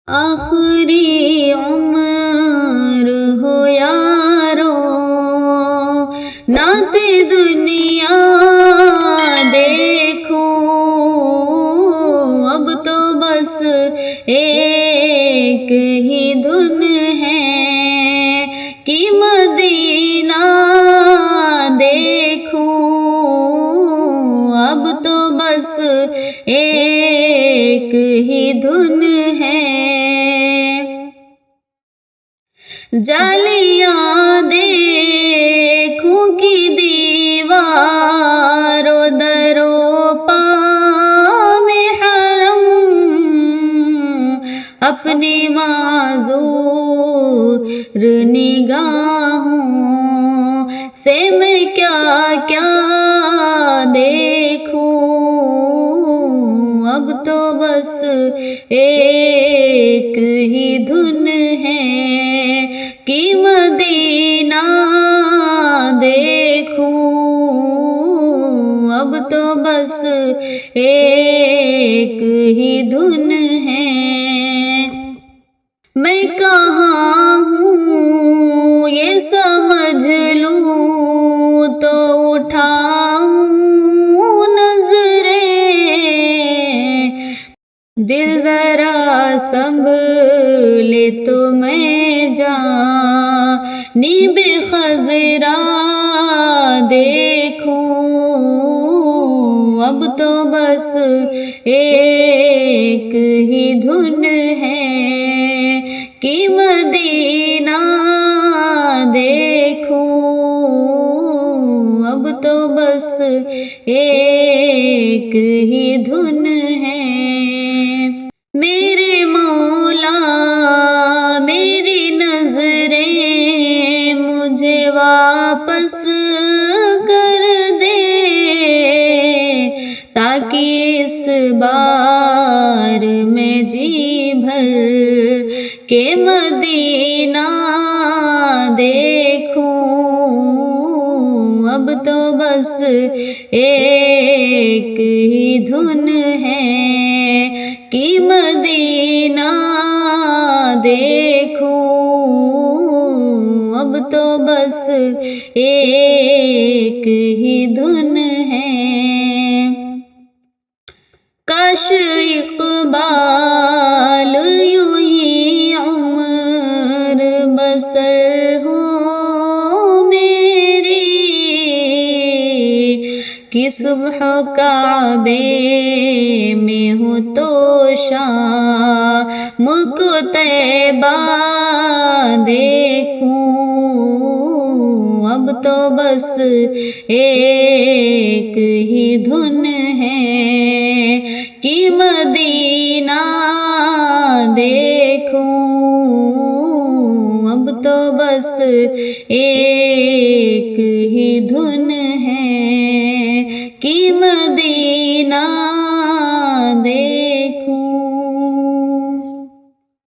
آخری عمر ہو یارو، نعت دنیا دیکھو، اب تو بس ایک ہی دھن ہے کہ مدینہ دیکھو، اب تو بس ایک ہی دھن ہے۔ جالیاں دیکھوں کی دیوار و در و پا میں حرم، اپنی معذور نگاہوں سے میں کیا کیا دیکھوں، اب تو بس ایک ہی دھن ہے کہ مدینہ دیکھوں، اب تو بس ایک ہی دھن ہے۔ میں کہاں ہوں یہ سمجھ لوں تو اٹھاؤں نظریں، دل ذرا سنبھلے تو میں جانب خضرا دیکھوں، اب تو بس ایک ہی دھن ہے کہ مدینہ دیکھوں، اب تو بس ایک ہی دھن ہے۔ میرے مولا میری نظریں مجھے واپس کر دے، تاکہ اس بار میں جی بھر کے مدینہ دیکھوں، اب تو بس ایک ہی دھن ہے کہ مدینہ دیکھوں، اب تو بس ایک ہی دھن ہے۔ کاش اقبال یوں ہی عمر بسر ہو میری، کہ صبح کعبے میں ہو تو شام کو طیبہ دیکھوں، اب تو بس ایک ہی دھن ہے کہ مدینہ دیکھوں، اب تو بس ایک ہی دھن ہے کہ